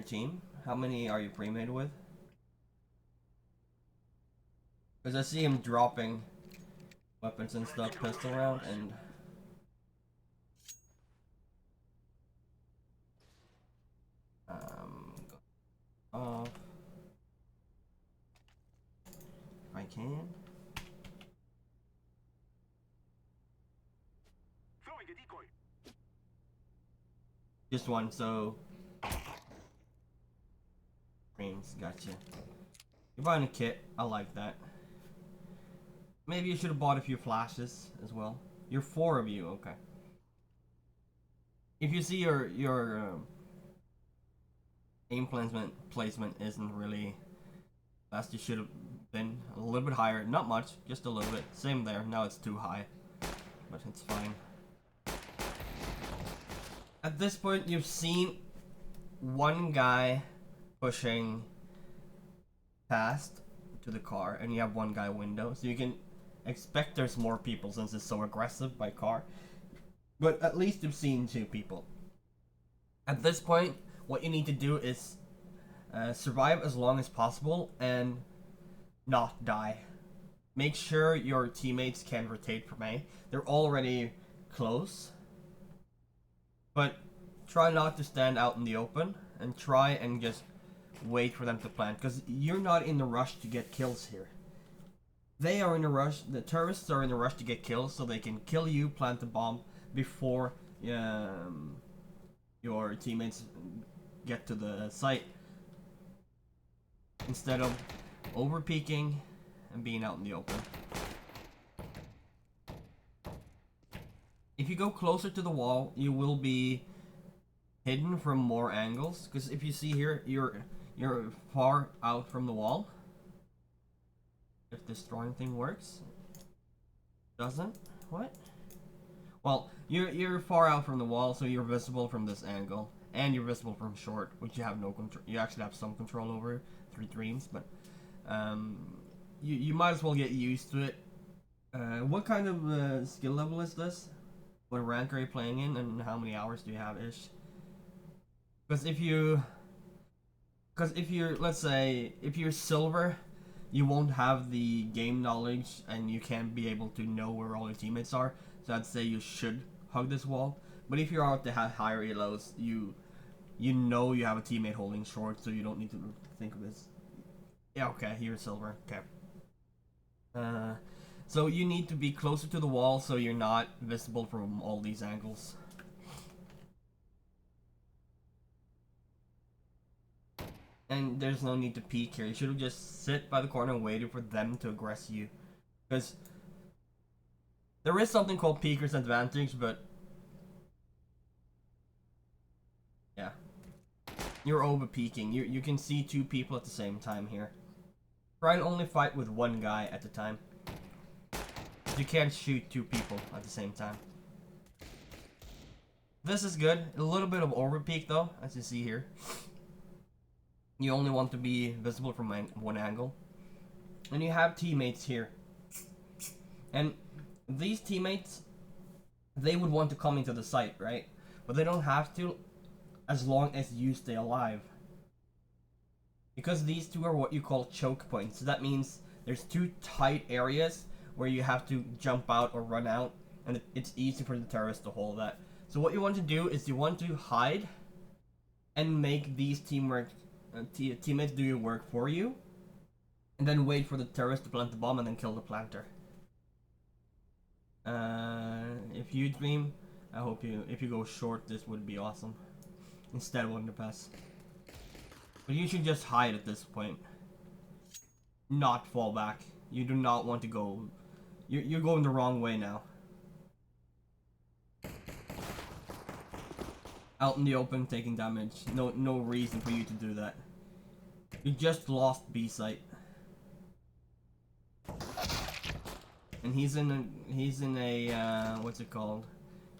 team? How many are you pre-made with? Because I see him dropping weapons and stuff, pistol round, and off if I can. Throwing a decoy. Just one, so frames, gotcha. You're buying a kit, I like that. Maybe you should have bought a few flashes as well. You're 4 of you, okay. If you see your aim placement isn't really best, you should have been a little bit higher. Not much, just a little bit. Same there. Now it's too high, but it's fine. At this point, you've seen one guy pushing past to the car, and you have one guy window, so you can expect there's more people since it's so aggressive by car. But at least you've seen 2 people. At this point, what you need to do is survive as long as possible and not die. Make sure your teammates can rotate from A. They're already close, but try not to stand out in the open and try and just wait for them to plant, because you're not in the rush to get kills here. They are in a rush, the terrorists are in a rush to get kills so they can kill you, plant the bomb before your teammates get to the site, instead of over peeking and being out in the open. If you go closer to the wall, you will be hidden from more angles, because if you see here, you're far out from the wall. If this drawing thing works. Doesn't? What? Well, you're far out from the wall, so you're visible from this angle, and you're visible from short, which you have no control. You actually have some control over 3 dreams, but you might as well get used to it. What kind of skill level is this? What rank are you playing in, and how many hours do you have ish? Because if you're, let's say, if you're silver, you won't have the game knowledge and you can't be able to know where all your teammates are. So I'd say you should hug this wall. But if you're out to have higher elos, you know you have a teammate holding short, so you don't need to think of this. Yeah, okay, you're silver. Okay. So you need to be closer to the wall so you're not visible from all these angles. And there's no need to peek here. You should have just sit by the corner and waited for them to aggress you. Because there is something called peeker's advantage, but yeah. You're over peeking. You can see 2 people at the same time here. Try and only fight with 1 guy at a time. You can't shoot 2 people at the same time. This is good. A little bit of over peek though, as you see here. You only want to be visible from 1 angle. And you have teammates here. And these teammates, they would want to come into the site, right? But they don't have to as long as you stay alive. Because these 2 are what you call choke points. So that means there's 2 tight areas where you have to jump out or run out. And it's easy for the terrorists to hold that. So what you want to do is you want to hide and make these teammates do your work for you, and then wait for the terrorist to plant the bomb and then kill the planter. If you dream, I hope if you go short, this would be awesome instead of underpass. But you should just hide at this point, not fall back. You do not want to go. You're going the wrong way now. Out in the open, taking damage. No reason for you to do that. You just lost B site. And he's in a what's it called?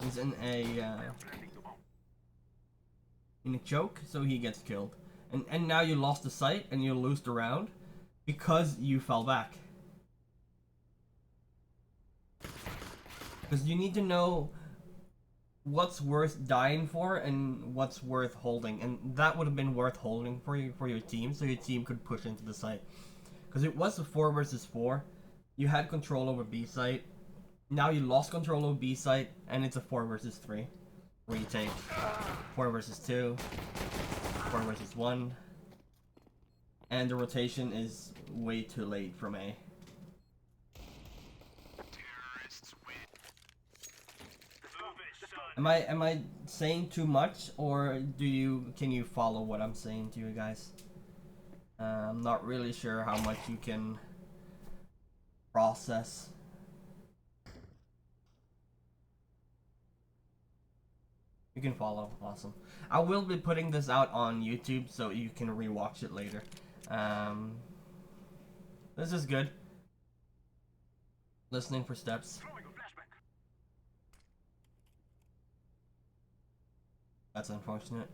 He's in a choke, so he gets killed. And now you lost the site and you lose the round because you fell back. Because you need to know what's worth dying for and what's worth holding, and that would have been worth holding for your team, so your team could push into the site. Because it was a 4 versus 4, you had control over B site. Now you lost control over B site, and it's a 4 versus 3, where you take 4 versus 2, 4 versus 1, and the rotation is way too late from A. Am I saying too much, or can you follow what I'm saying to you guys? I'm not really sure how much you can process. You can follow, awesome. I will be putting this out on YouTube so you can rewatch it later. This is good. Listening for steps. That's unfortunate.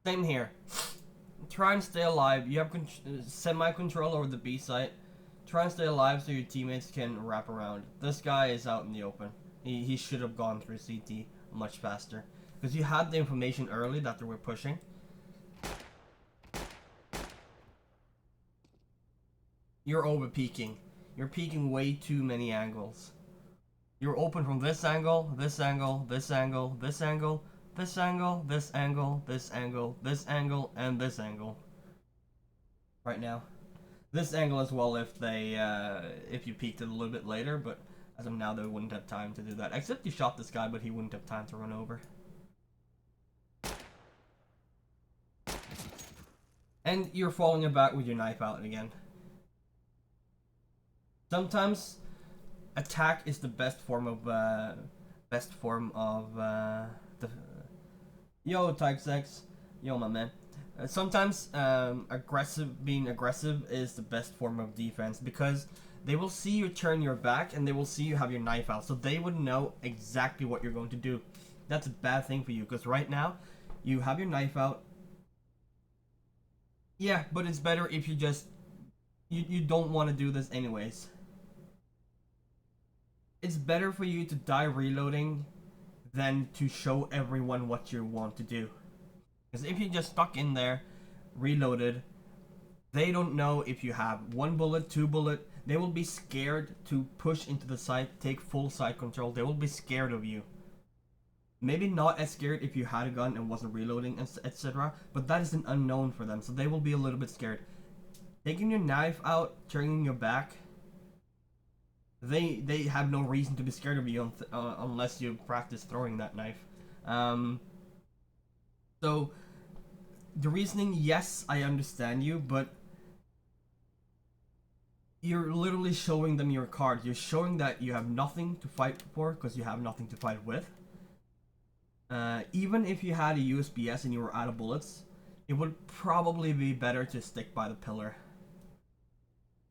Same here. Try and stay alive. You have semi-control over the B site. Try and stay alive so your teammates can wrap around. This guy is out in the open. He should have gone through CT much faster. Because you had the information early that they were pushing. You're over peeking. You're peeking way too many angles. You're open from this angle, this angle, this angle, this angle, this angle, this angle, this angle, this angle, and this angle. Right now. This angle as well if they, if you peeked it a little bit later, but as of now they wouldn't have time to do that. Except you shot this guy, but he wouldn't have time to run over. And you're falling back with your knife out again. Sometimes attack is the best form of yo TheZartex, yo my man. Sometimes being aggressive is the best form of defense because they will see you turn your back and they will see you have your knife out, so they would know exactly what you're going to do. That's a bad thing for you because right now you have your knife out. Yeah, but it's better if you just you don't want to do this anyways. It's better for you to die reloading than to show everyone what you want to do. Because if you're just stuck in there, reloaded, they don't know if you have 1 bullet, 2 bullet. They will be scared to push into the site, take full site control. They will be scared of you. Maybe not as scared if you had a gun and wasn't reloading, etc. But that is an unknown for them, so they will be a little bit scared. Taking your knife out, turning your back, they have no reason to be scared of you unless you practice throwing that knife. So the reasoning, yes, I understand you, but you're literally showing them your card. You're showing that you have nothing to fight for because you have nothing to fight with. Even if you had a USPS and you were out of bullets, it would probably be better to stick by the pillar.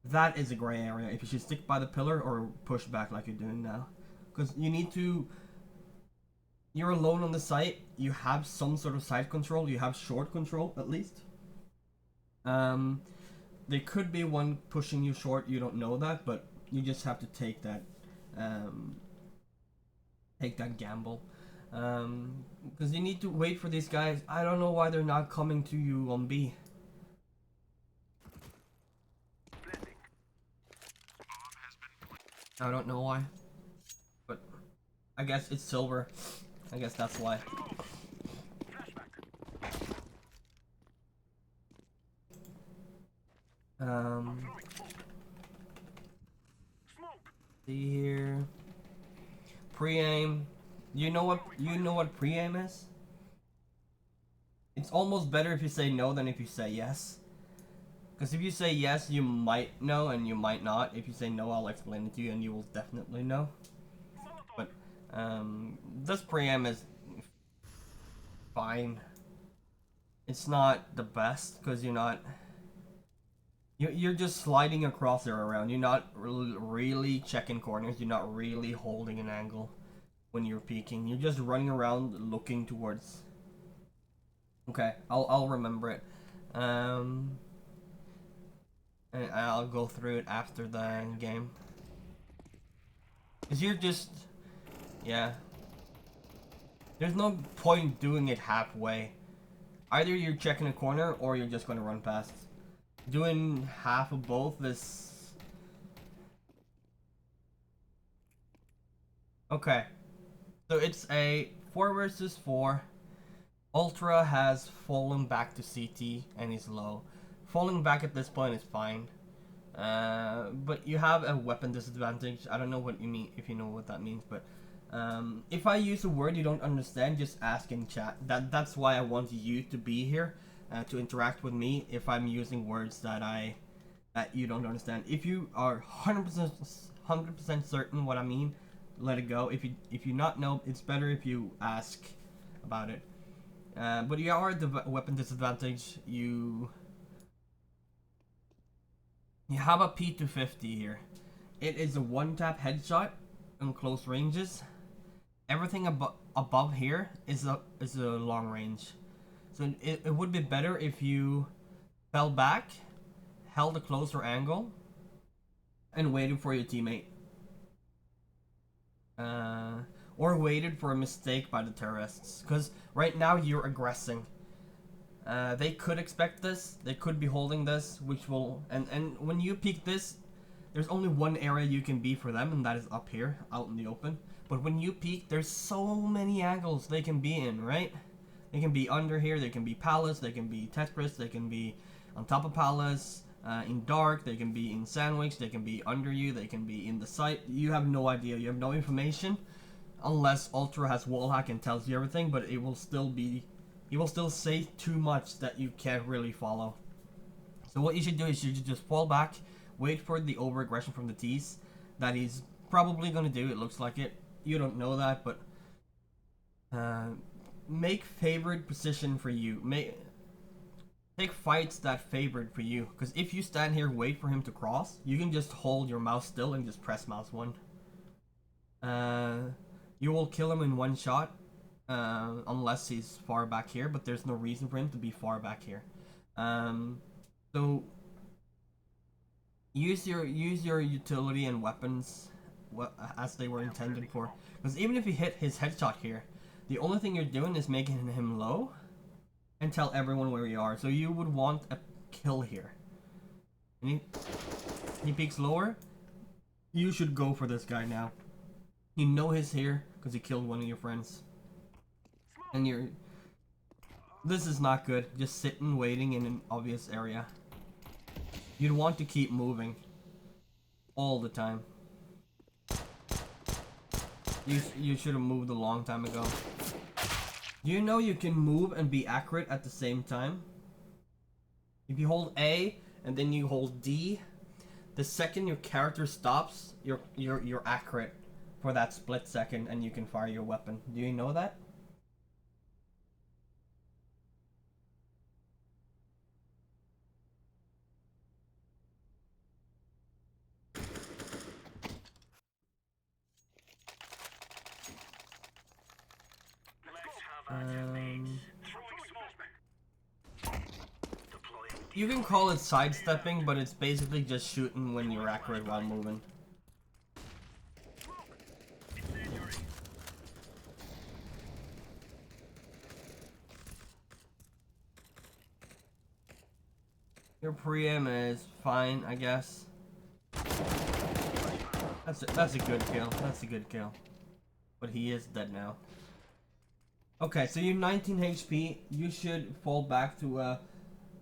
That is a gray area, if you should stick by the pillar or push back like you're doing now. Because you need to... You're alone on the site, you have some sort of site control, you have short control at least. There could be one pushing you short, you don't know that, but you just have to take that gamble. Because you need to wait for these guys. I don't know why they're not coming to you on B. I don't know why, but I guess it's silver. I guess that's why. See here. Pre-aim. You know what pre-aim is? It's almost better if you say no than if you say yes. Because if you say yes, you might know and you might not. If you say no, I'll explain it to you and you will definitely know. But this pre-aim is fine. It's not the best because you're just sliding across there around. You're not really checking corners. You're not really holding an angle when you're peeking. You're just running around looking towards Okay, I'll remember it. And I'll go through it after the game. Cause you're just, yeah. There's no point doing it halfway. Either you're checking a corner or you're just gonna run past. Doing half of both is... Okay. So it's a 4 versus 4. Ultra has fallen back to CT and is low. Falling back at this point is fine. But you have a weapon disadvantage. I don't know what you mean, if you know what that means, but if I use a word you don't understand, just ask in chat. That's why I want you to be here, to interact with me if I'm using words that you don't understand. If you are 100% certain what I mean, let it go. If you not know, it's better if you ask about it. But you are at the weapon disadvantage. You have a P250 here. It is a one-tap headshot in close ranges. Everything above here is a long range. So it would be better if you fell back, held a closer angle, and waited for your teammate. Or waited for a mistake by the terrorists. Because right now you're aggressing. They could expect this. They could be holding this, which will... And when you peek this, there's only one area you can be for them, and that is up here, out in the open. But when you peek, there's so many angles they can be in, right? They can be under here, they can be palace, they can be Tetris, they can be on top of palace, in dark, they can be in sandwich, they can be under you, they can be in the site. You have no idea, you have no information, unless Ultra has wallhack and tells you everything, but it will still be... He will still say too much that you can't really follow. So what you should do is you should just fall back, wait for the over-aggression from the T's that he's probably going to do. It looks like it. You don't know that, but make favored position for you. Take fights that favored for you. Because if you stand here, wait for him to cross, you can just hold your mouse still and just press mouse 1. You will kill him in one shot. Unless he's far back here, but there's no reason for him to be far back here. So use your utility and weapons as they were intended for. Because even if you hit his headshot here, the only thing you're doing is making him low and tell everyone where you are. So you would want a kill here. And he peeks lower. You should go for this guy now. You know he's here because he killed one of your friends. And this is not good. Just sitting, waiting in an obvious area. You'd want to keep moving. All the time. You should have moved a long time ago. Do you know you can move and be accurate at the same time? If you hold A, and then you hold D, the second your character stops, you're accurate for that split second, and you can fire your weapon. Do you know that? You can call it sidestepping, but it's basically just shooting when you're accurate while moving. Your pre-aim is fine, I guess. That's a good kill. That's a good kill. But he is dead now. Okay, so you're 19 HP. You should fall back to a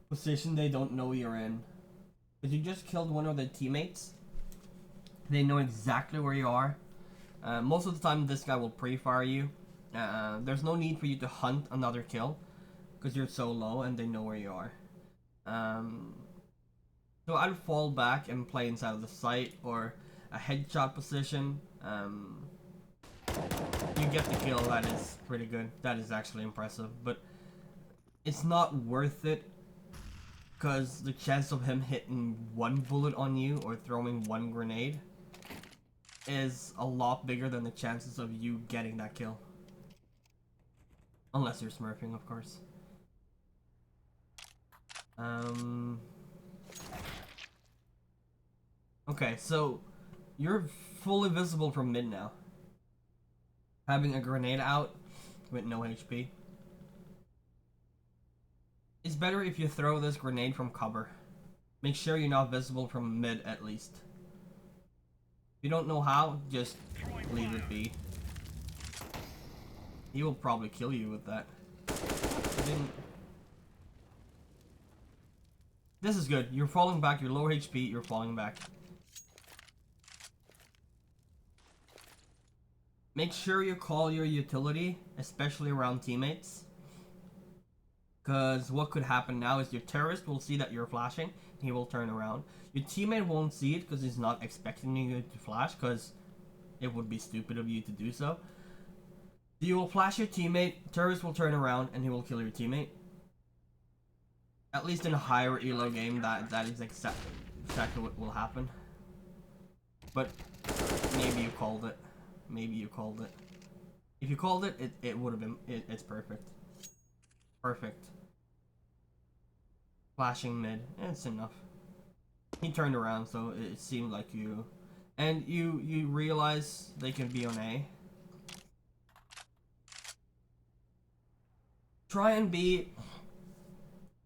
position they don't know you're in. Because you just killed one of their teammates. They know exactly where you are. Most of the time this guy will pre-fire you. There's no need for you to hunt another kill. Because you're so low and they know where you are. So I'd fall back and play inside of the site or a headshot position. You get the kill, that is pretty good. That is actually impressive, but it's not worth it because the chance of him hitting one bullet on you or throwing one grenade is a lot bigger than the chances of you getting that kill. Unless you're smurfing, of course. Okay, so you're fully visible from mid now. Having a grenade out with no HP. It's better if you throw this grenade from cover. Make sure you're not visible from mid at least. If you don't know how, just leave it be. He will probably kill you with that. This is good. You're falling back, you're low HP, you're falling back. Make sure you call your utility, especially around teammates. Because what could happen now is your terrorist will see that you're flashing, and he will turn around. Your teammate won't see it because he's not expecting you to flash, because it would be stupid of you to do so. You will flash your teammate, terrorist will turn around, and he will kill your teammate. At least in a higher elo game, that is exactly what will happen. But maybe you called it. Maybe you called it. If you called it, it would have been. It's perfect. Perfect. Flashing mid. It's enough. He turned around, so it seemed like you. And you realize they can be on A. Try and be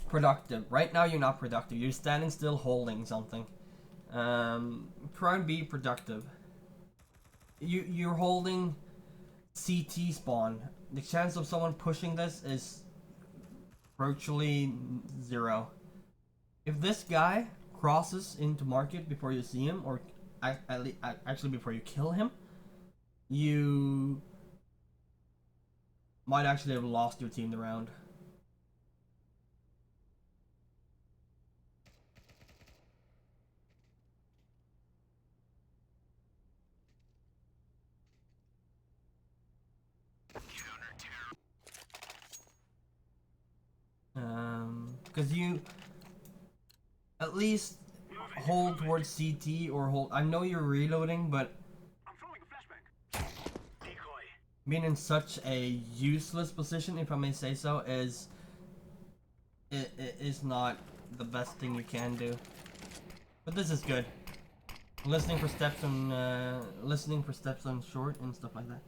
productive. Right now you're not productive. You're standing still holding something. Try and be productive. You're holding CT spawn. The chance of someone pushing this is virtually 0. If this guy crosses into market before you see him, or actually before you kill him, you might actually have lost your team the round. Because you at least hold towards CT or hold. I know you're reloading, but being in such a useless position, if I may say so, is not the best thing you can do. But this is good. Listening for steps on short and stuff like that.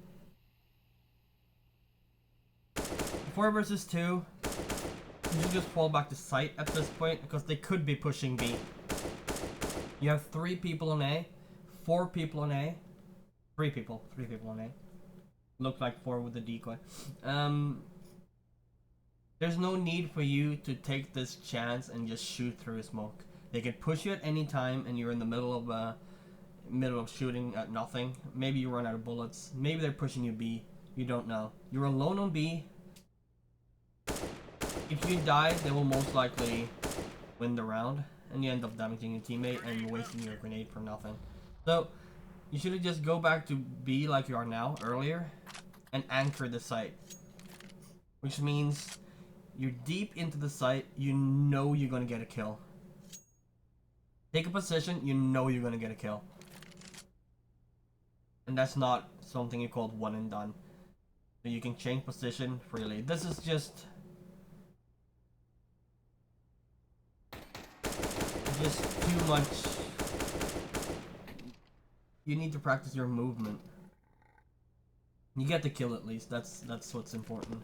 4 versus 2. You should just fall back to sight at this point because they could be pushing B. You have 3 people on A, 4 people on A, 3 people on A. Look like 4 with the decoy. There's no need for you to take this chance and just shoot through smoke. They can push you at any time, and you're in the middle of shooting at nothing. Maybe you run out of bullets. Maybe they're pushing you B. You don't know. You're alone on B. If you die, they will most likely win the round, and you end up damaging your teammate and wasting your grenade for nothing. So you should just go back to B like you are now earlier, and anchor the site, which means you're deep into the site. You know you're gonna get a kill. Take a position, you know you're gonna get a kill. And that's not something you call one and done. So you can change position freely. This is just too much. You need to practice your movement. You get the kill at least. That's what's important.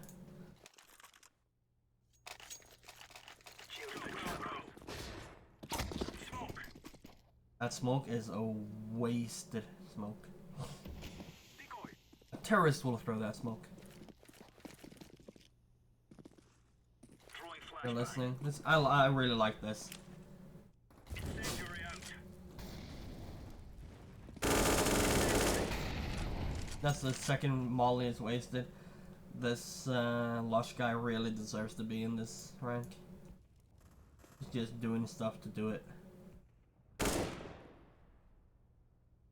That smoke is a wasted smoke. A terrorist will throw that smoke. You're listening? This I really like this. That's the second molly is wasted. This Lush guy really deserves to be in this rank. He's just doing stuff to do it.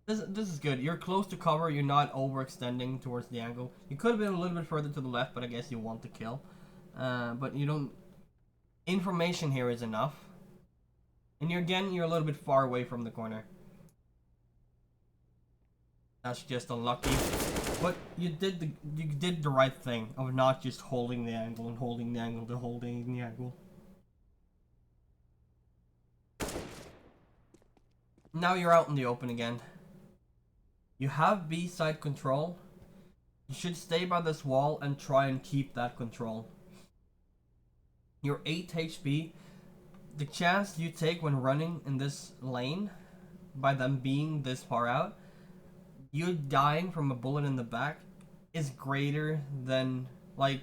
This is good. You're close to cover. You're not overextending towards the angle. You could have been a little bit further to the left, but I guess you want to kill. But you don't. Information here is enough. And you're a little bit far away from the corner. That's just unlucky. But you did the right thing of not just holding the angle and holding the angle to holding the angle. Now you're out in the open again. You have B side control. You should stay by this wall and try and keep that control. You're 8 HP. The chance you take when running in this lane, by them being this far out, you dying from a bullet in the back is greater than, like,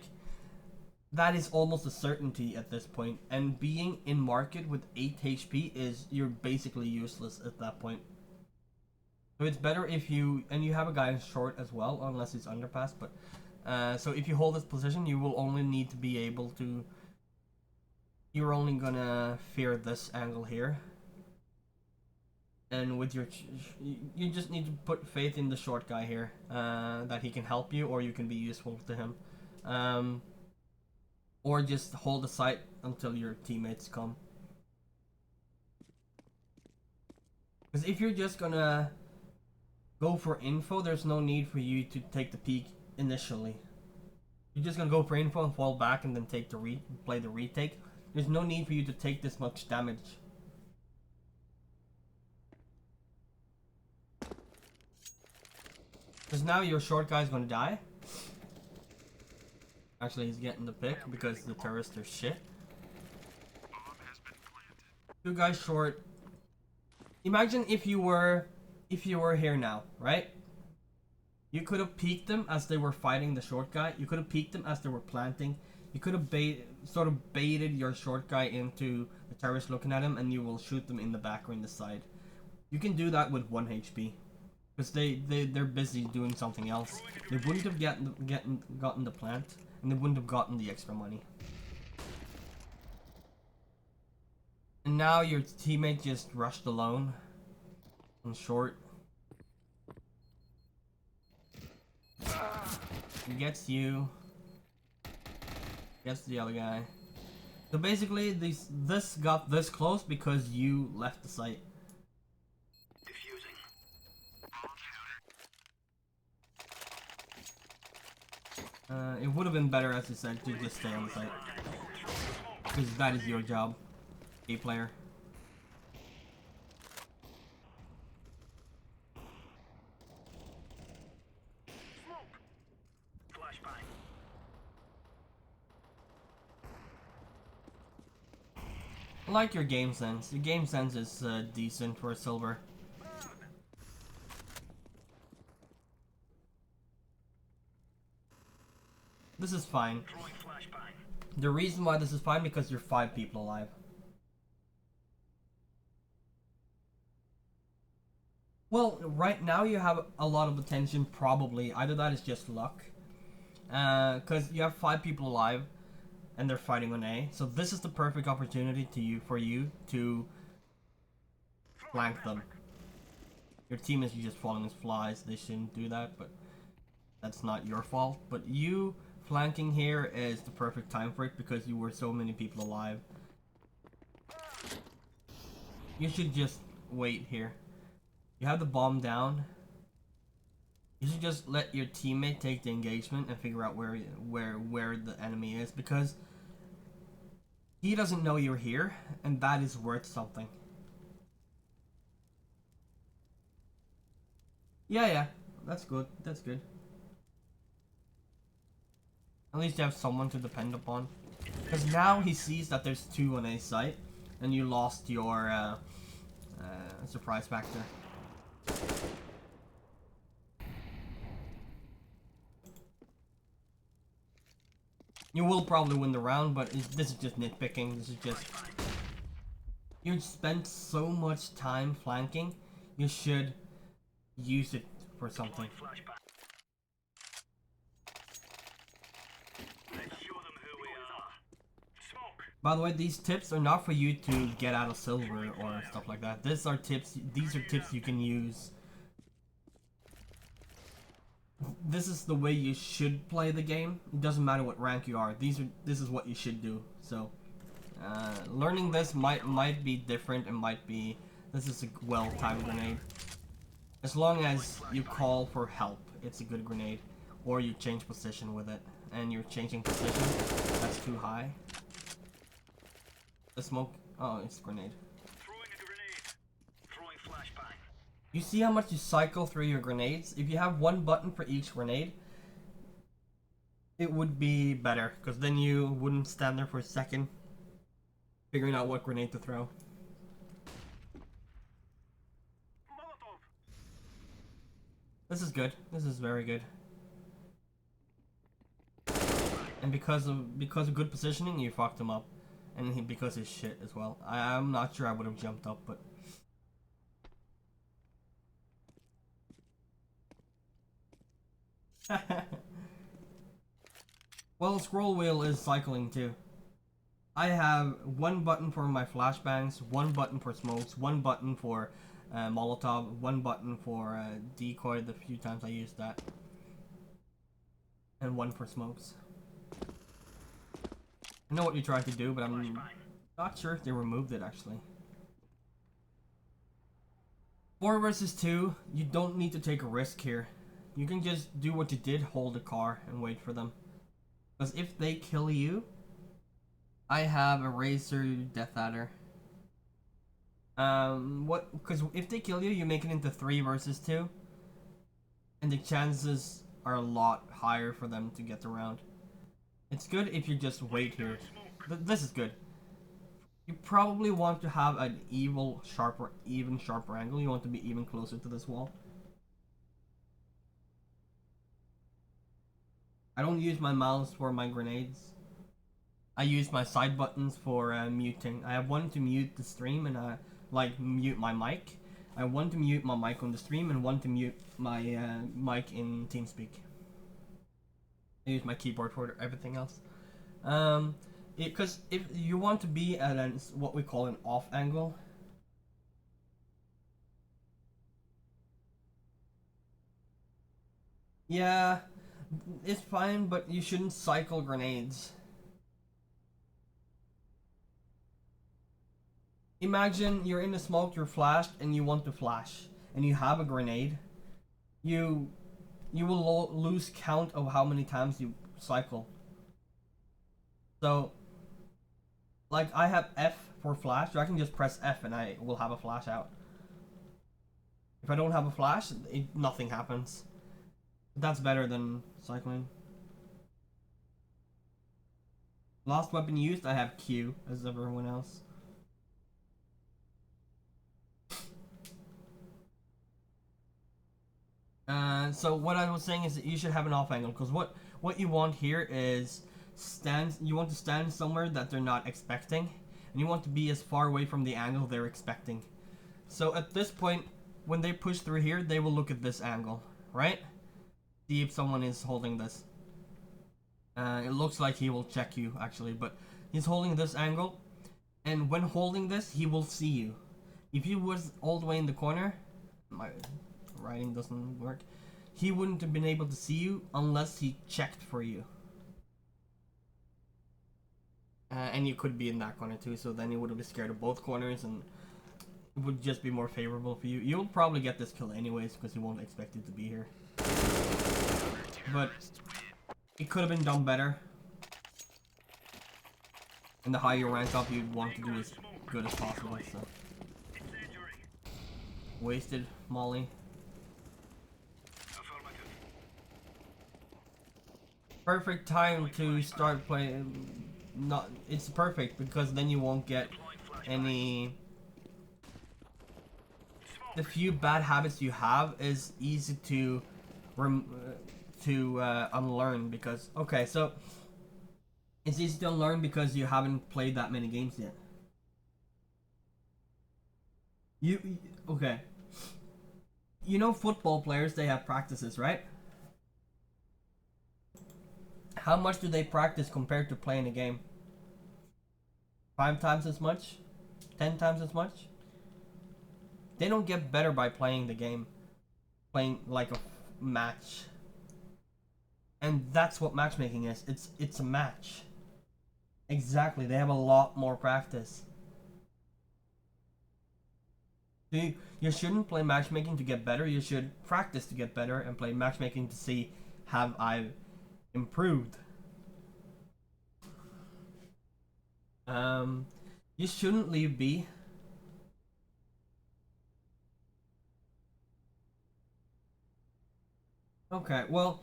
that is almost a certainty at this point. And being in market with 8 HP is, you're basically useless at that point. So it's better if you, and you have a guy in short as well, unless he's underpass, but, so if you hold this position, you will only need to be able to, you're only gonna fear this angle here. And with your, you just need to put faith in the short guy here, that he can help you, or you can be useful to him. Or just hold the site until your teammates come. Because if you're just gonna go for info, there's no need for you to take the peek initially. You're just gonna go for info and fall back and then take the play the retake. There's no need for you to take this much damage. Because now your short guy's gonna die. Actually, he's getting the pick because the terrorists are shit. 2 guys short. Imagine if you were here now, right? You could have peeked them as they were fighting the short guy. You could have peeked them as they were planting. You could have sort of baited your short guy into the terrorist looking at him, and you will shoot them in the back or in the side. You can do that with 1 HP. Because they're busy doing something else. They wouldn't have gotten the plant, and they wouldn't have gotten the extra money. And now your teammate just rushed alone. In short. He gets you. Gets the other guy. So basically, this got this close because you left the site. It would have been better, as I said, to just stay on the site. Because that is your job, A player. I like your game sense. Your game sense is decent for a silver. This is fine. The reason why this is fine because you're 5 people alive. Well, right now you have a lot of attention, probably. Either that is just luck. Because you have 5 people alive and they're fighting on A. So this is the perfect opportunity for you to flank them. Your team is just falling as flies. They shouldn't do that, but that's not your fault. But you flanking here is the perfect time for it because you were so many people alive. You should just wait here. You have the bomb down. You should just let your teammate take the engagement and figure out where the enemy is, because he doesn't know you're here, and that is worth something. Yeah, that's good. That's good. At least you have someone to depend upon. Because now he sees that there's 2 on A site, and you lost your surprise factor. You will probably win the round, but this is just nitpicking. This is just... You spent so much time flanking, you should use it for something. By the way, these tips are not for you to get out of silver or stuff like that. These are tips you can use. This is the way you should play the game. It doesn't matter what rank you are. This is what you should do. So, learning this might be different and might be... This is a well-timed grenade. As long as you call for help, it's a good grenade. Or you change position with it. And you're changing position. That's too high. The smoke... Oh, it's a grenade. Throwing a grenade. Throwing flashbang. You see how much you cycle through your grenades? If you have one button for each grenade, it would be better, because then you wouldn't stand there for a second figuring out what grenade to throw. This is good. This is very good. And because of good positioning, you fucked him up. And because he's shit as well. I'm not sure I would have jumped up, but... Well, scroll wheel is cycling too. I have one button for my flashbangs, one button for smokes, one button for Molotov, one button for decoy the few times I used that, and one for smokes. I know what you tried to do, but I'm not sure if they removed it actually. 4 versus 2, you don't need to take a risk here. You can just do what you did, hold the car and wait for them. Because if they kill you, I have a Razor Death Adder. Because if they kill you, you make it into 3 versus 2. And the chances are a lot higher for them to get around. It's good if you just wait here. This is good. You probably want to have an even sharper angle. You want to be even closer to this wall. I don't use my mouse for my grenades. I use my side buttons for muting. I have one to mute the stream and like mute my mic. I have one to mute my mic on the stream and one to mute my mic in TeamSpeak. I use my keyboard for everything else. Because if you want to be at what we call an off angle. Yeah, it's fine, but you shouldn't cycle grenades. Imagine you're in the smoke, you're flashed, and you want to flash, and you have a grenade. You will lose count of how many times you cycle. So, like I have F for flash, so I can just press F and I will have a flash out. If I don't have a flash, nothing happens. That's better than cycling. Last weapon used, I have Q as everyone else. So what I was saying is that you should have an off angle, because what you want here is you want to stand somewhere that they're not expecting, and you want to be as far away from the angle they're expecting. So at this point, when they push through here, they will look at this angle, right? See if someone is holding this. It looks like he will check you actually, but he's holding this angle, and when holding this, he will see you. If he was all the way in the corner, my writing doesn't work, he wouldn't have been able to see you unless he checked for you. And you could be in that corner too, so then you would have been scared of both corners, and it would just be more favorable for you. You'll probably get this kill anyways, because you won't expect it to be here. But it could have been done better. And the higher you rank up, you'd want to do as good as possible, so. Wasted Molly. Perfect time to start playing. It's perfect because then you won't get any. The few bad habits you have is easy to unlearn, because okay, so it's easy to unlearn because you haven't played that many games yet. Okay. You know, football players, they have practices, right? How much do they practice compared to playing a game? 5 times as much? 10 times as much? They don't get better by playing the game. Playing like a match. And that's what matchmaking is. It's a match. Exactly, they have a lot more practice. You shouldn't play matchmaking to get better, you should practice to get better and play matchmaking to see have I improved. You shouldn't leave B. Okay, well,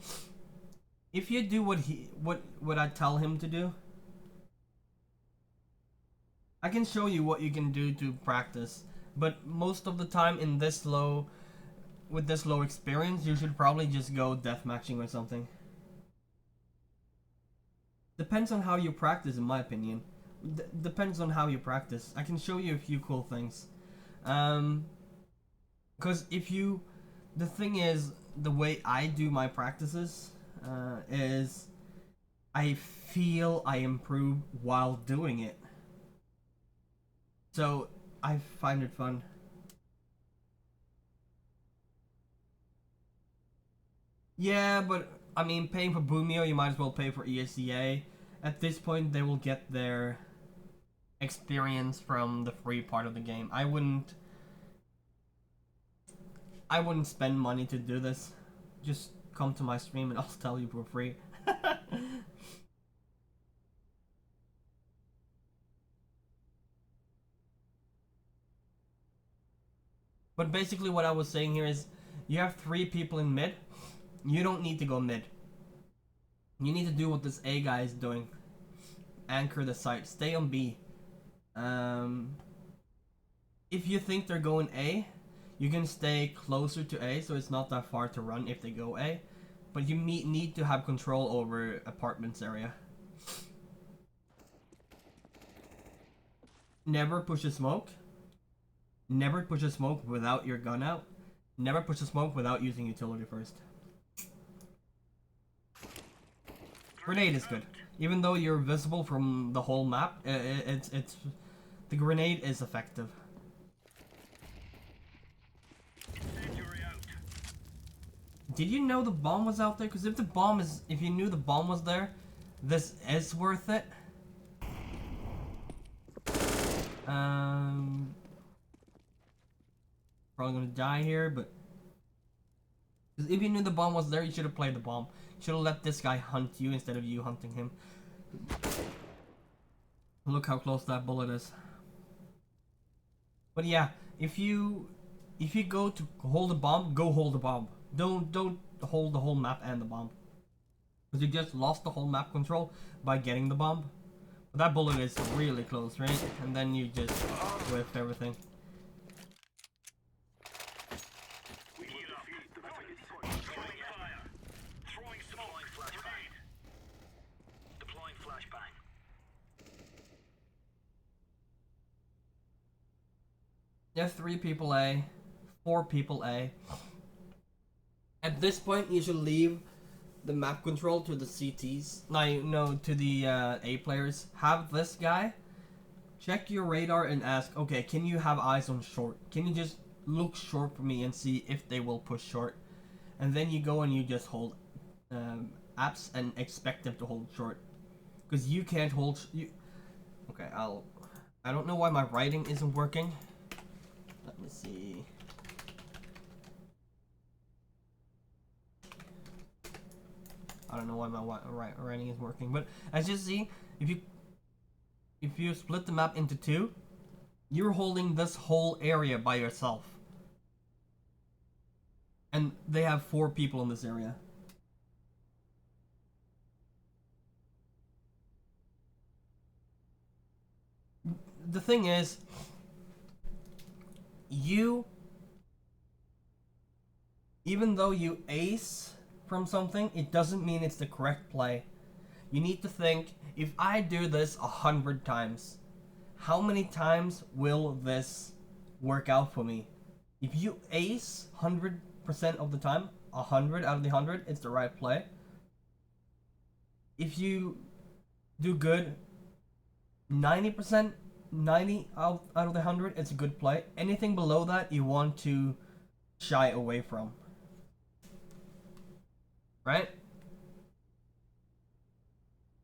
if you do what I tell him to do, I can show you what you can do to practice. But most of the time in this low, with this low experience, you should probably just go deathmatching or something. Depends on how you practice, in my opinion. Depends on how you practice. I can show you a few cool things. Because if you, the thing is, the way I do my practices is I feel I improve while doing it. So I find it fun. Yeah, but I mean, paying for Boomio, you might as well pay for ESCA. At this point, they will get their experience from the free part of the game. I wouldn't spend money to do this. Just come to my stream and I'll tell you for free. But basically what I was saying here is you have 3 people in mid. You don't need to go mid. You need to do what this A guy is doing. Anchor the site. Stay on B. If you think they're going A, you can stay closer to A so it's not that far to run if they go A. But you need to have control over apartments area. Never push a smoke. Never push a smoke without your gun out. Never push a smoke without using utility first. Grenade is good. Even though you're visible from the whole map, it's the grenade is effective. Did you know the bomb was out there? Because if you knew the bomb was there, this is worth it. Probably gonna die here, but if you knew the bomb was there, you should have played the bomb. You should have let this guy hunt you instead of you hunting him. Look how close that bullet is. But yeah, if you go to hold the bomb, go hold the bomb. Don't hold the whole map and the bomb, because you just lost the whole map control by getting the bomb. But that bullet is really close, right? And then you just whiff everything. You have 3 people A, 4 people A. At this point, you should leave the map control to the CTs. No, to the A players. Have this guy check your radar and ask, okay, can you have eyes on short? Can you just look short for me and see if they will push short? And then you go and you just hold apps and expect them to hold short. Because you can't hold... Okay, I don't know why my writing isn't working. Let me see. I don't know why my writing is working, but as you see, if you split the map into 2, you're holding this whole area by yourself, and they have 4 people in this area. The thing is, even though you ace from something, it doesn't mean it's the correct play. You need to think, if I do this 100 times, how many times will this work out for me? If you ace 100% of the time, 100 out of the 100, it's the right play. If you do good 90%, 90 out of the 100, it's a good play. Anything below that, you want to shy away from. Right?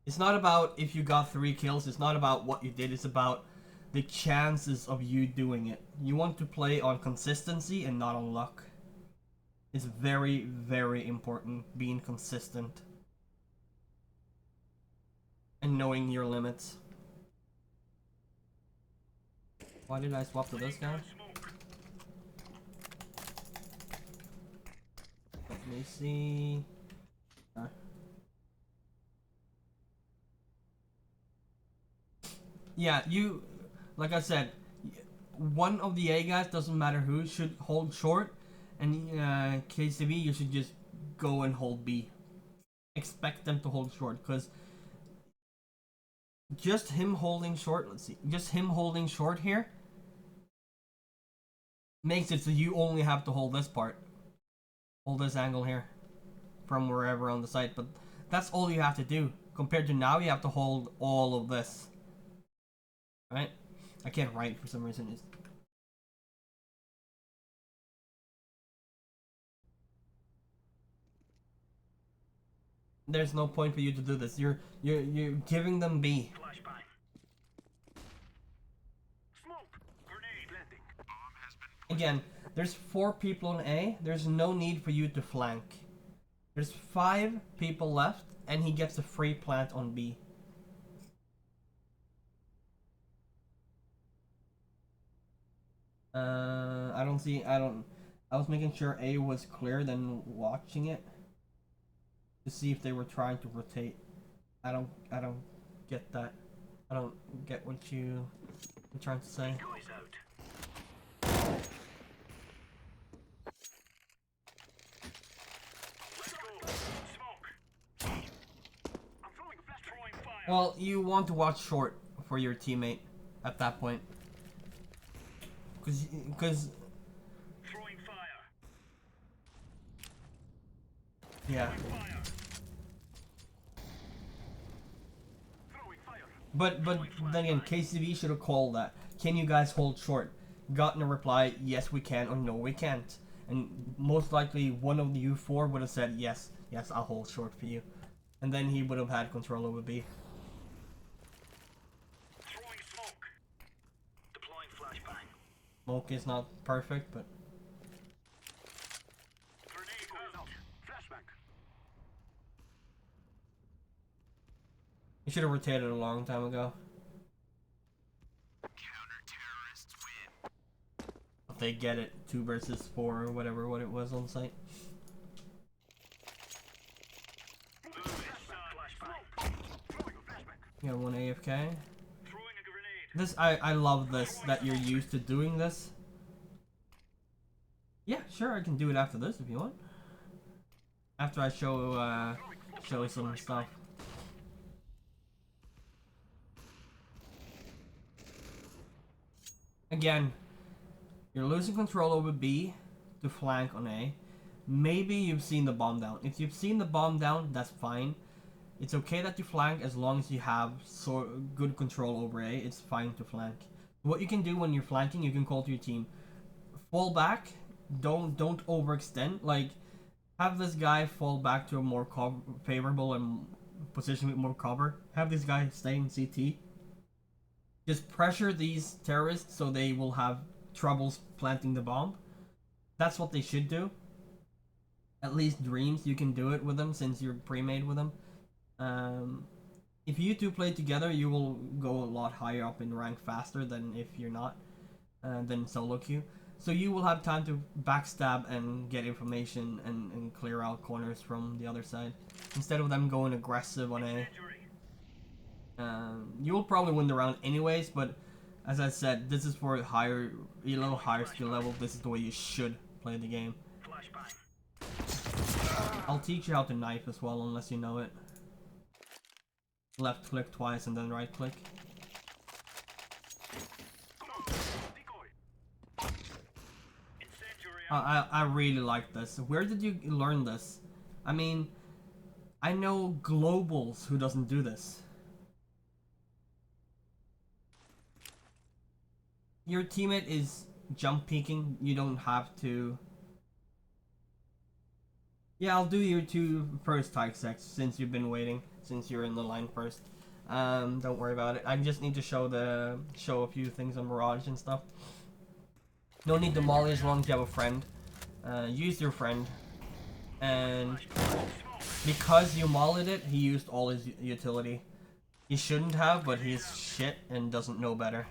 It's not about if you got 3 kills, it's not about what you did, it's about the chances of you doing it. You want to play on consistency and not on luck. It's very, very important, being consistent. And knowing your limits. Why did I swap to this guy? Let me see. Yeah, you, like I said, one of the A guys, doesn't matter who, should hold short, and KCV, you should just go and hold B. Expect them to hold short, because just him holding short, let's see, just him holding short here makes it so you only have to hold this part. Hold this angle here from wherever on the site, but that's all you have to do. Compared to now, you have to hold all of this. Right? I can't write for some reason. There's no point for you to do this. You're giving them B. Again, there's 4 people on A. There's no need for you to flank. There's 5 people left, and he gets a free plant on B. I don't see. I was making sure A was clear, then watching it to see if they were trying to rotate. I don't get that. I don't get what you're trying to say. Well, you want to watch short for your teammate at that point, because yeah. But then again, KCV should have called that. Can you guys hold short? Gotten a reply, yes we can, or no we can't. And most likely one of you 4 would have said yes, I'll hold short for you. And then he would have had control over B. Smoke is not perfect, but you should have rotated a long time ago. Counter-terrorists win. If they get it, 2 versus 4 or whatever what it was on site. You got 1 AFK. This I love this, that you're used to doing this. Yeah, sure, I can do it after this if you want. After I show some stuff. Again, you're losing control over B to flank on A. Maybe you've seen the bomb down. If you've seen the bomb down, that's fine. It's okay that you flank as long as you have good control over A. It's fine to flank. What you can do when you're flanking, you can call to your team, fall back. Don't overextend. Like, have this guy fall back to a more favorable and position with more cover. Have this guy stay in CT. Just pressure these terrorists so they will have troubles planting the bomb. That's what they should do. At least dreams you can do it with them since you're pre-made with them. If you 2 play together, you will go a lot higher up in rank faster than if you're not, than solo queue. So you will have time to backstab and get information and clear out corners from the other side. Instead of them going aggressive on A. You will probably win the round anyways, but as I said, this is for higher elo, higher skill level. This is the way you should play the game. I'll teach you how to knife as well, unless you know it. Left click twice and then right click. I really like this. Where did you learn this? I mean, I know globals who doesn't do this. Your teammate is jump peeking. You don't have to. Yeah, I'll do your 2 first, TheZartex, since you've been waiting, since you're in the line first. Don't worry about it. I just need to show a few things on Mirage and stuff. No need to molly as long as you have a friend. Use your friend. And because you mollied it, he used all his utility. He shouldn't have, but he's shit and doesn't know better.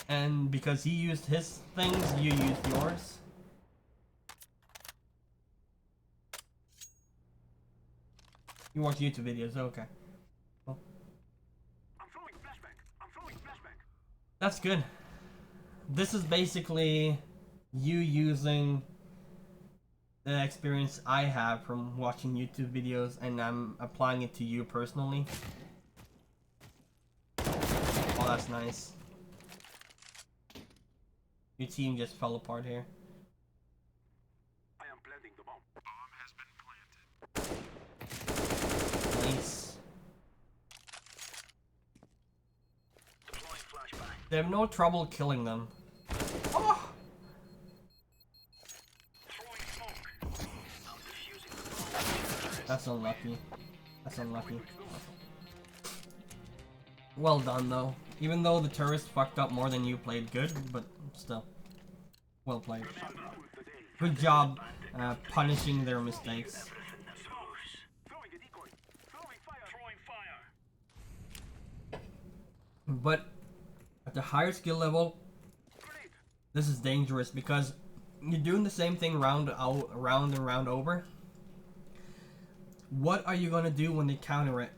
And because he used his things, you used yours. You watch YouTube videos, okay. Well, I'm throwing a flashback. I'm throwing a flashback. that's good. This is basically you using the experience I have from watching YouTube videos, and I'm applying it to you personally. Oh, that's nice. Your team just fell apart here. I am planting the bomb. Bomb has been planted. Nice. Deploying flashbang. They have no trouble killing them. Oh! Throwing smoke. I'm defusing the bomb. That's unlucky. That's unlucky. Well done though. Even though the tourists fucked up more than you played good, but still. Well played. Good job punishing their mistakes. Throwing a decoy. Throwing fire. Throwing fire. But at the higher skill level, Grenade. this is dangerous because you're doing the same thing round and round over. What are you gonna do when they counter it?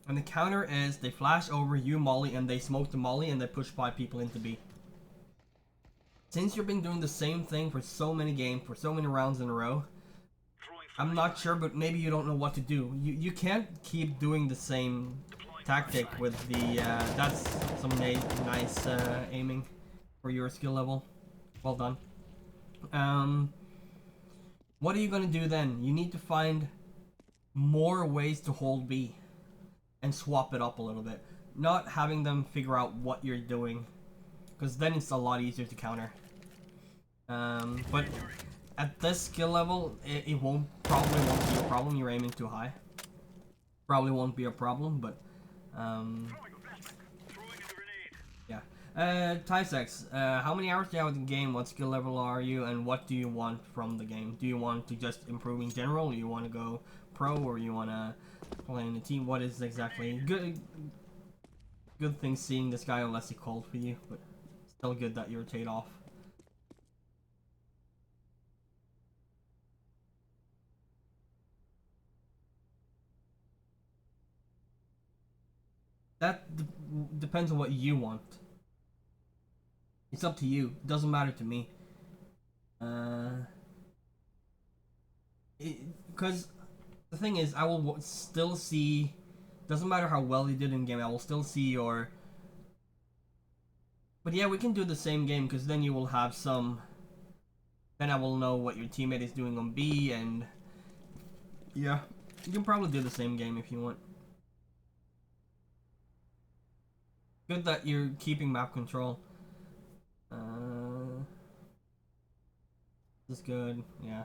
And the counter is they flash over you molly and they smoke the molly and they push 5 people into B. Since you've been doing the same thing for so many games, for so many rounds in a row, I'm not sure, but maybe you don't know what to do. You can't keep doing the same tactic with the, that's some nice aiming for your skill level. Well done. What are you gonna do then? You need to find more ways to hold B and swap it up a little bit. Not having them figure out what you're doing, because then it's a lot easier to counter. But at this skill level, it probably won't be a problem. You're aiming too high. Probably won't be a problem, but yeah. TheZartex, how many hours do you have in the game? What skill level are you, and what do you want from the game? Do you want to just improve in general, or you want to go pro, or you want to play in a team? What is exactly good thing seeing this guy unless he called for you, but still good that you rotate off. That depends on what you want. It's up to you. It doesn't matter to me. Because the thing is, I will still see. Doesn't matter how well you did in game. I will still see your. But yeah, we can do the same game because then you will have some. Then I will know what your teammate is doing on B, and yeah, you can probably do the same game if you want. Good that you're keeping map control. This is good, yeah.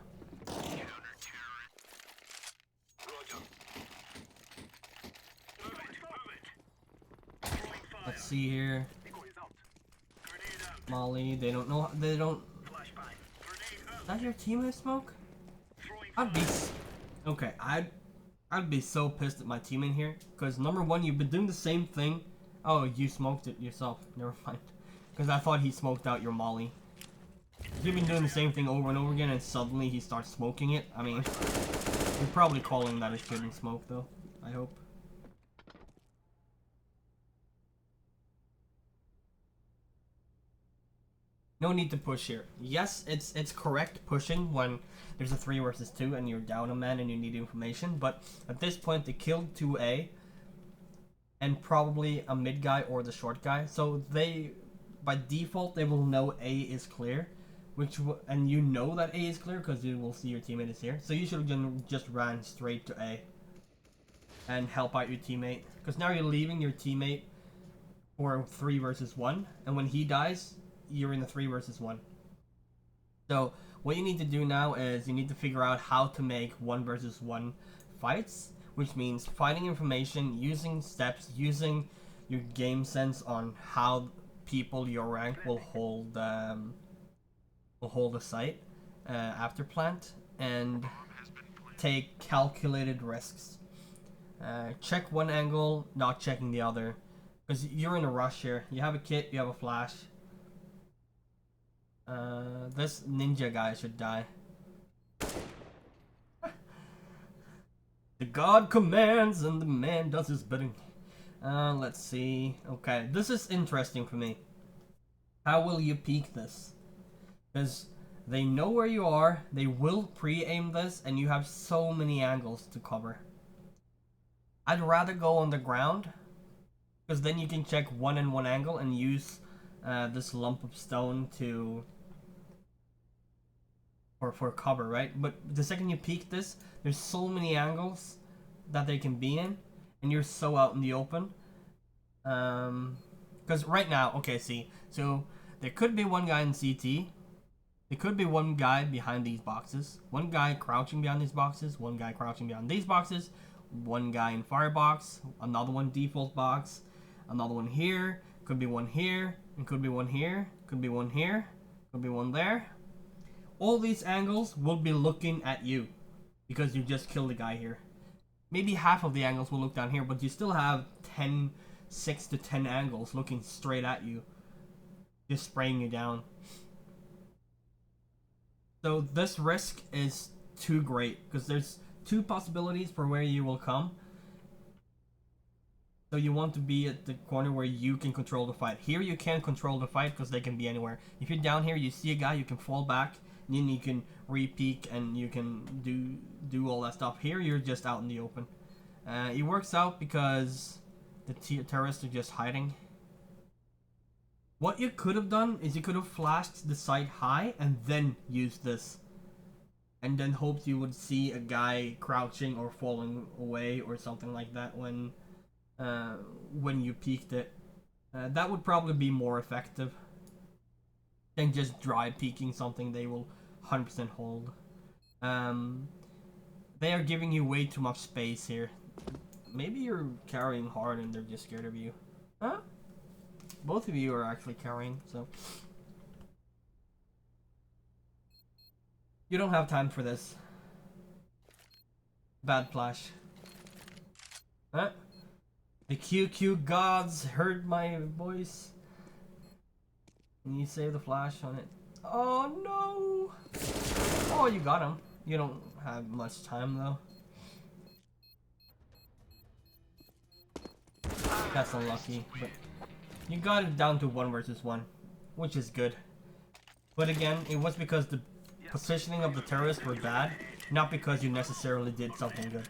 Let's see here. Molly, they don't know. They don't. Is that your teammate smoke? I'd be. Okay, I'd be so pissed at my teammate here because number one, you've been doing the same thing. Oh, you smoked it yourself. Never mind. Because I thought he smoked out your molly. You've been doing the same thing over and over again, and suddenly he starts smoking it. I mean, you're probably calling that a shouldn't smoke, though. I hope. No need to push here. Yes, it's correct pushing when there's a 3 versus 2 and you're down a man and you need information, but at this point they killed 2A and probably a mid guy or the short guy, so they, by default, they will know A is clear, and you know that A is clear because you will see your teammate is here, so you should have just ran straight to A and help out your teammate, because now you're leaving your teammate for 3 versus 1, and when he dies, you're in the 3 versus 1. So what you need to do now is you need to figure out how to make 1 versus 1 fights, which means finding information, using steps, using your game sense on how people your rank will hold a site after plant, and take calculated risks. Check one angle, not checking the other, because you're in a rush here. You have a kit, you have a flash. This ninja guy should die. The god commands and the man does his bidding. Let's see. Okay, this is interesting for me. How will you peek this? Because they know where you are, they will pre-aim this, and you have so many angles to cover. I'd rather go on the ground, because then you can check one and one angle and use this lump of stone to for cover, right? But the second you peek this, there's so many angles that they can be in, and you're so out in the open. Because right now, okay, see, so there could be one guy in CT. There could be one guy behind these boxes, one guy crouching behind these boxes, one guy crouching behind these boxes, one guy in firebox, another one default box, another one here, could be one here, and could be one here, could be one here, could be one there. All these angles will be looking at you because you just killed the guy here. Maybe half of the angles will look down here, but you still have 6 to 10 angles looking straight at you, just spraying you down. So this risk is too great because there's two possibilities for where you will come. So you want to be at the corner where you can control the fight. Here you can't control the fight because they can be anywhere. If you're down here, you see a guy, you can fall back, and then you can re-peek and you can do all that stuff. Here you're just out in the open. It works out because the terrorists are just hiding. What you could have done is you could have flashed the site high and then used this. And then hoped you would see a guy crouching or falling away or something like that when you peeked it. That would probably be more effective than just dry peeking something they will 100% hold. They are giving you way too much space here. Maybe you're carrying hard and they're just scared of you. Huh? Both of you are actually carrying, so. You don't have time for this. Bad flash. Huh? The QQ gods heard my voice. Can you save the flash on it? Oh no! Oh, you got him. You don't have much time though. That's unlucky, but you got it down to 1 versus 1, which is good. But again, it was because the positioning of the terrorists were bad, not because you necessarily did something good.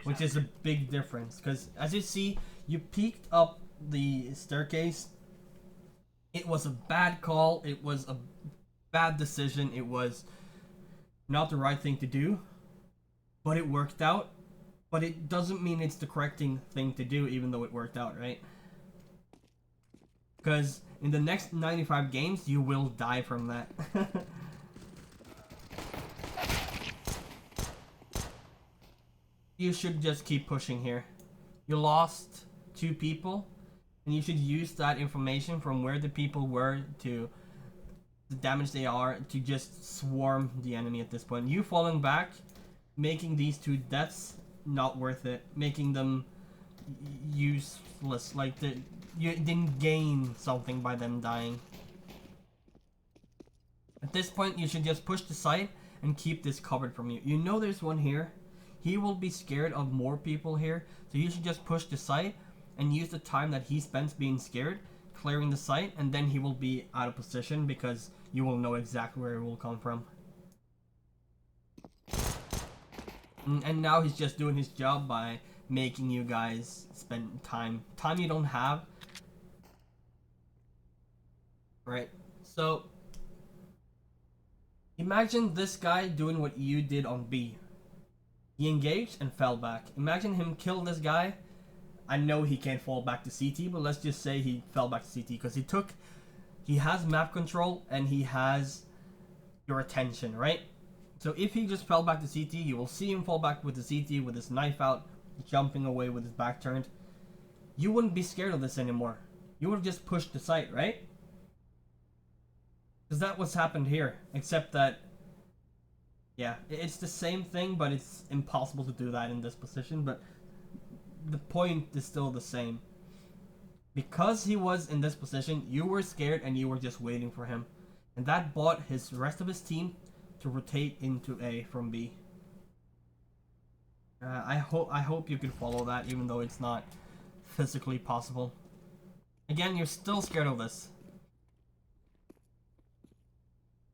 Which is a big difference, because as you see, you peeked up the staircase. It was a bad call, it was a bad decision, it was not the right thing to do, but it worked out. But it doesn't mean it's the correct thing to do, even though it worked out, right? Because in the next 95 games, you will die from that. You should just keep pushing here. You lost 2 people, and you should use that information from where the people were to the damage they are to just swarm the enemy at this point. You falling back, making these 2 deaths not worth it, making them useless. Like you didn't gain something by them dying. At this point, you should just push the site and keep this covered from you. You know there's one here. He will be scared of more people here, so you should just push the site and use the time that he spends being scared, clearing the site, and then he will be out of position because you will know exactly where it will come from. And now he's just doing his job by making you guys spend time you don't have. Right? So imagine this guy doing what you did on B. He engaged and fell back. Imagine him kill this guy. I know he can't fall back to CT, but let's just say he fell back to CT because he has map control and he has your attention, right? So if he just fell back to CT, you will see him fall back with the CT with his knife out, jumping away with his back turned. You wouldn't be scared of this anymore. You would have just pushed the site, right? Because that's what's happened here, except that, yeah, it's the same thing, but it's impossible to do that in this position, but the point is still the same. Because he was in this position, you were scared and you were just waiting for him. And that bought his rest of his team to rotate into A from B. I hope you can follow that, even though it's not physically possible. Again, you're still scared of this.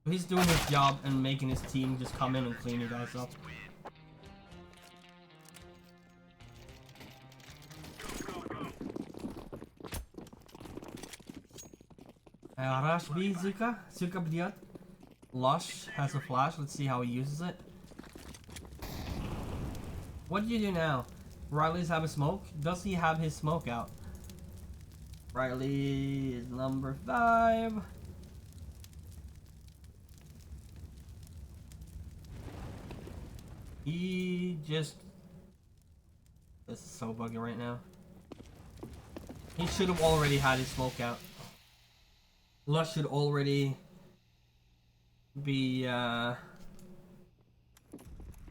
He's doing his job and making his team just come in and clean you guys up. Rush B, Zuka. Zuka bdiat. Lush has a flash. Let's see how he uses it. What do you do now? Riley's have a smoke? Does he have his smoke out? Riley is number 5. He just... This is so buggy right now. He should have already had his smoke out. Lush should already be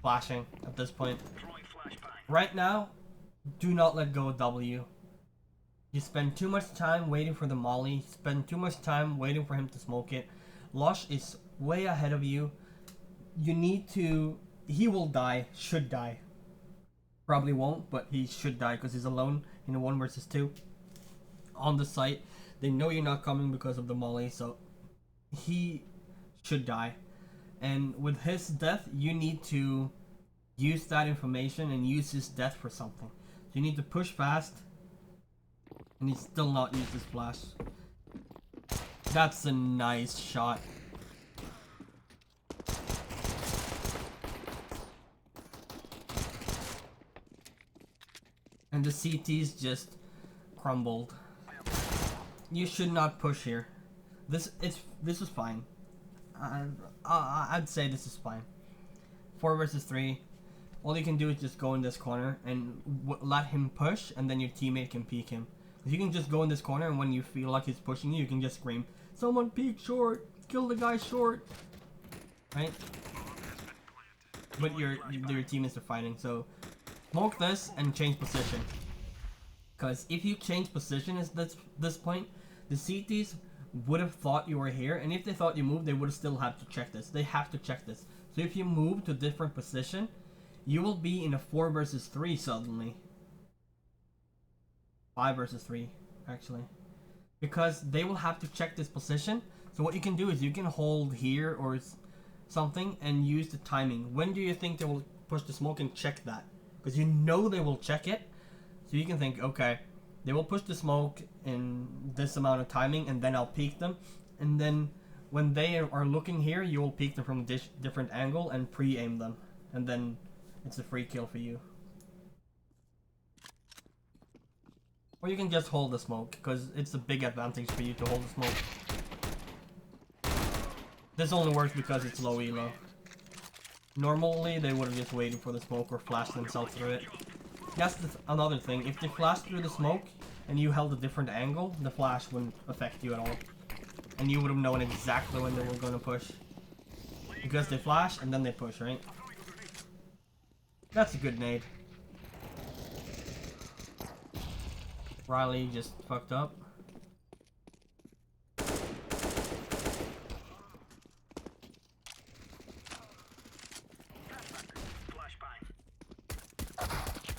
flashing at this point. Right now, do not let go of W. You spend too much time waiting for the molly, spend too much time waiting for him to smoke it. Lush is way ahead of you. You need to... He will die, should die. Probably won't, but he should die because he's alone in a 1 versus 2 on the site. They know you're not coming because of the molly, so he should die. And with his death, you need to use that information and use his death for something. So you need to push fast, and he's still not used his flash. That's a nice shot. And the CT's just crumbled. You should not push here. This is fine. I'd say this is fine. 4 versus 3. All you can do is just go in this corner and let him push, and then your teammate can peek him. If you can just go in this corner, and when you feel like he's pushing you, you can just scream, "Someone peek short! Kill the guy short!" Right? But your teammates are fighting, so smoke this and change position. Because if you change position at this point, the CTs would have thought you were here, and if they thought you moved, they would have still had to check this. They have to check this. So if you move to a different position, you will be in a 4 versus 3 suddenly. 5 versus 3, actually. Because they will have to check this position. So what you can do is you can hold here or something and use the timing. When do you think they will push the smoke, and check that? Because you know they will check it. So you can think, okay, they will push the smoke in this amount of timing, and then I'll peek them. And then when they are looking here, you will peek them from a different angle and pre-aim them. And then it's a free kill for you. Or you can just hold the smoke, because it's a big advantage for you to hold the smoke. This only works because it's low elo. Normally, they would have just waited for the smoke or flashed themselves through it. That's another thing. If they flashed through the smoke and you held a different angle, the flash wouldn't affect you at all. And you would have known exactly when they were going to push. Because they flash and then they push, right? That's a good nade. Riley just fucked up.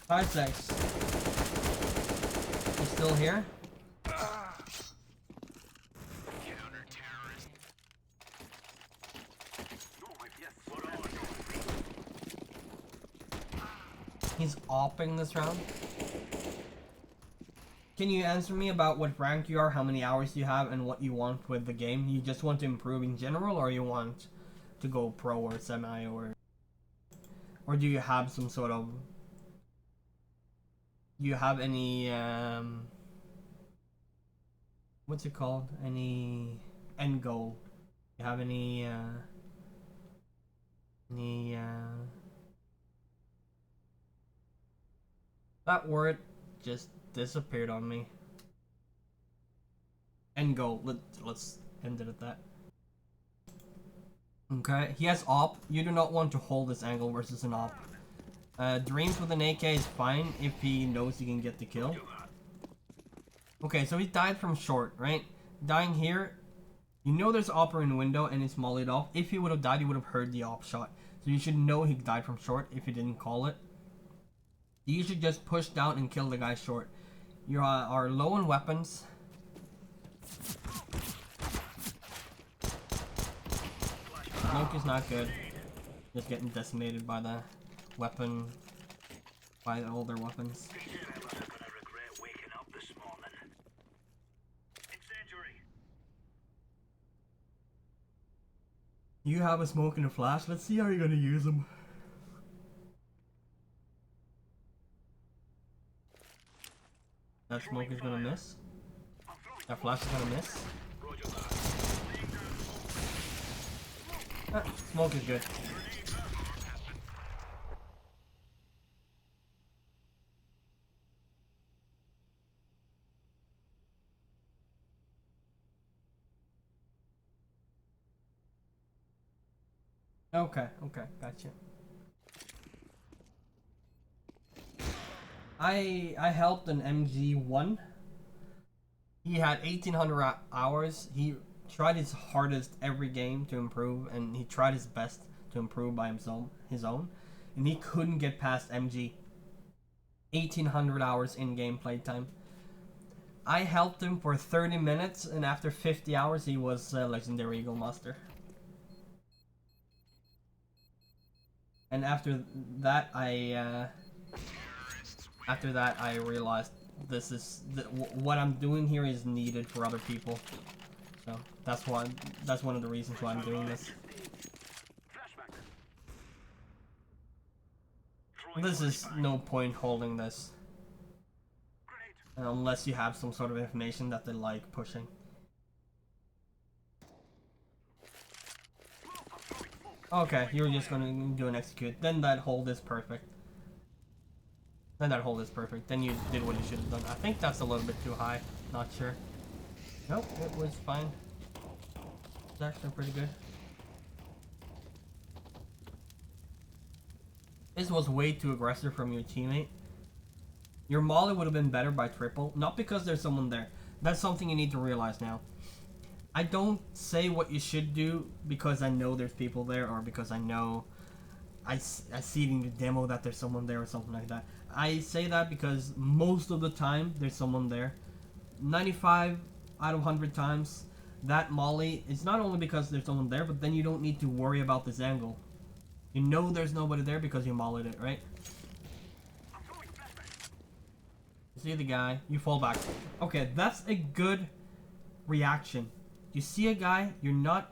TheZartex. You still here? He's opping this round. Can you answer me about what rank you are, how many hours you have, and what you want with the game? You just want to improve in general, or you want to go pro or semi, or do you have some sort of... Do you have any, what's it called? Any end goal? Do you have any, that word just disappeared on me. End goal. Let's end it at that. Okay, he has op. You do not want to hold this angle versus an op. Dreams with an AK is fine if he knows he can get the kill. Okay, so he died from short, right? Dying here, you know there's opper in the window and it's mollied off. If he would have died, you would have heard the op shot. So you should know he died from short if you didn't call it. You should just push down and kill the guy short. You are low on weapons. Smoke is not good. Just getting decimated by the weapon, by the older weapons. You have a smoke and a flash. Let's see how you're gonna use them. That smoke is gonna miss. That flash is gonna miss. Smoke is good. Okay, gotcha. I helped an MG1. He had 1800 hours. He tried his hardest every game to improve, and he tried his best to improve by his own, and he couldn't get past MG. 1800 hours in game playtime. I helped him for 30 minutes, and after 50 hours, he was Legendary Eagle Master. And after that, I realized what I'm doing here is needed for other people. So that's one of the reasons why I'm doing this. This is no point holding this unless you have some sort of information that they like pushing. Okay, you're just gonna do an execute. Then that hold is perfect. Then you did what you should have done. I think that's a little bit too high. Not sure. Nope, it was fine. It's actually pretty good. This was way too aggressive from your teammate. Your molly would have been better by triple. Not because there's someone there. That's something you need to realize now. I don't say what you should do because I know there's people there, or because I know I see in the demo that there's someone there or something like that. I say that because most of the time there's someone there. 95 out of 100 times, that molly, it's not only because there's someone there, but then you don't need to worry about this angle. You know there's nobody there because you mollied it, right? You see the guy, you fall back. Okay, that's a good reaction. You see a guy, you're not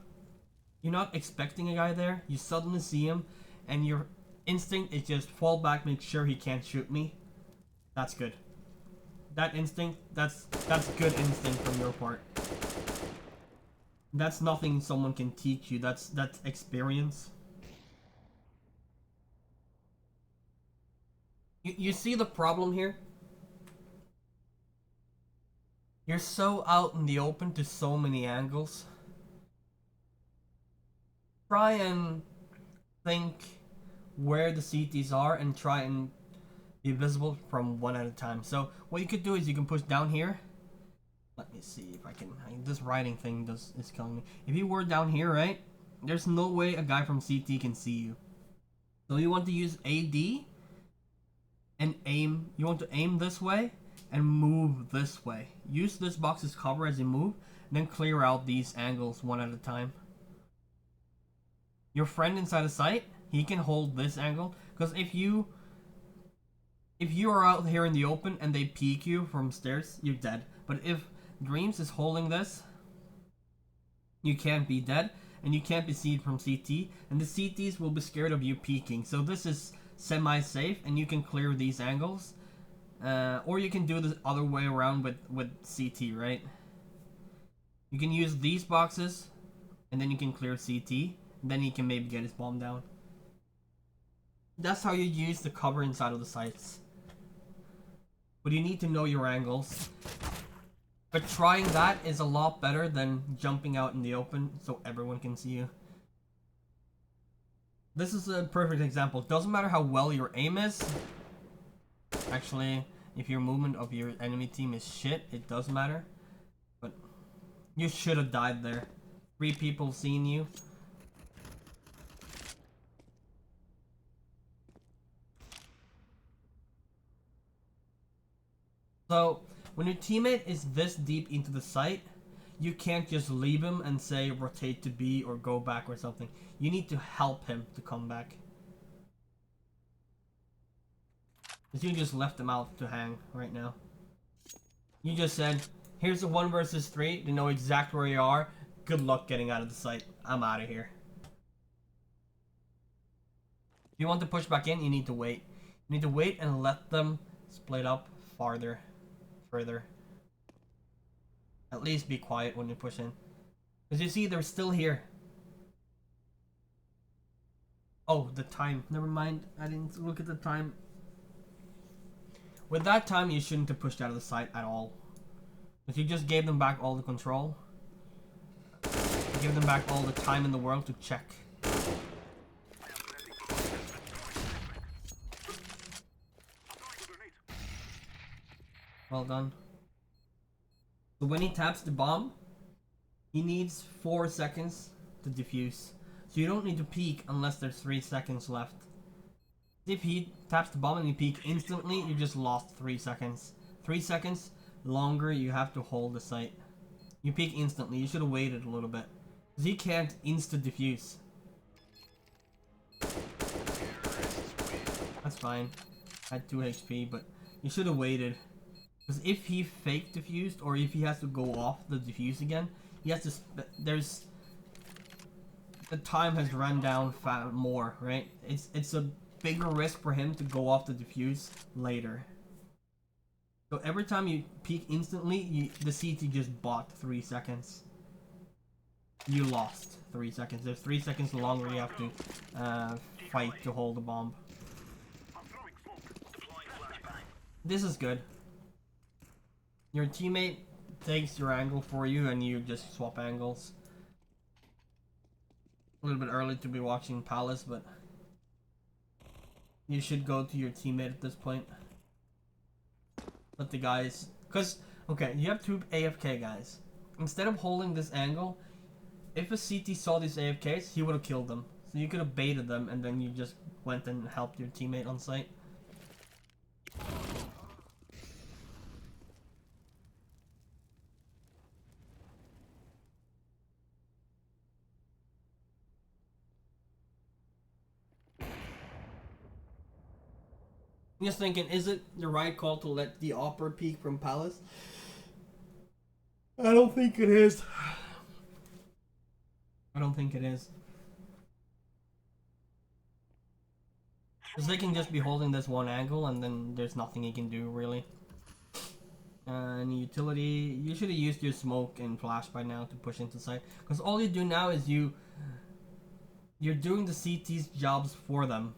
expecting a guy there, you suddenly see him, and your instinct is just fall back, make sure he can't shoot me. That's good. That instinct, that's good instinct from your part. That's nothing someone can teach you, that's experience. You see the problem here? You're so out in the open to so many angles. Try and think where the CTs are and try and be visible from one at a time. So what you could do is you can push down here. Let me see if I can. This writing thing is killing me. If you were down here, right? There's no way a guy from CT can see you. So you want to use AD and aim. You want to aim this way and move this way. Use this box as cover as you move, and then clear out these angles one at a time. Your friend inside of sight, he can hold this angle, because if you are out here in the open and they peek you from stairs, you're dead. But if Dreams is holding this, you can't be dead, and you can't be seen from CT, and the CTs will be scared of you peeking. So this is semi-safe, and you can clear these angles. Or you can do the other way around with CT, right? You can use these boxes, and then you can clear CT, and then he can maybe get his bomb down. That's how you use the cover inside of the sights. But you need to know your angles. But trying that is a lot better than jumping out in the open so everyone can see you. This is a perfect example. Doesn't matter how well your aim is. Actually, if your movement of your enemy team is shit, it does matter. But you should have died there. 3 people seeing you. So when your teammate is this deep into the site, you can't just leave him and say rotate to B or go back or something. You need to help him to come back. Because you just left him out to hang right now. You just said, here's a 1 versus 3. They know exactly where you are. Good luck getting out of the site. I'm out of here. If you want to push back in, you need to wait. You need to wait and let them split up further. At least be quiet when you push in. Because you see, they're still here. Oh, the time. Never mind. I didn't look at the time. With that time, you shouldn't have pushed out of the site at all. If you just gave them back all the control. Give them back all the time in the world to check. Well done. So when he taps the bomb, he needs 4 seconds to defuse. So you don't need to peek unless there's 3 seconds left. If he taps the bomb and you peek instantly, you just lost 3 seconds. 3 seconds longer, you have to hold the site. You peek instantly, you should have waited a little bit. Because he can't insta-defuse. That's fine. I had 2 HP, but you should have waited. Because if he fake defused, or if he has to go off the defuse again, he has to. There's. The time has run down more, right? It's a bigger risk for him to go off the defuse later. So every time you peek instantly, the CT just bought 3 seconds. You lost 3 seconds. There's 3 seconds longer you have to fight to hold the bomb. This is good. Your teammate takes your angle for you and you just swap angles. A little bit early to be watching Palace, but you should go to your teammate at this point. Let the guys... Because, okay, you have 2 AFK guys. Instead of holding this angle, if a CT saw these AFKs, he would have killed them. So you could have baited them and then you just went and helped your teammate on site. I'm just thinking, is it the right call to let the Opera peek from Palace? I don't think it is. I don't think it is. Because they can just be holding this one angle and then there's nothing he can do, really. And utility, you should have used your smoke and flash by now to push into site. Because all you do now is you're doing the CT's jobs for them.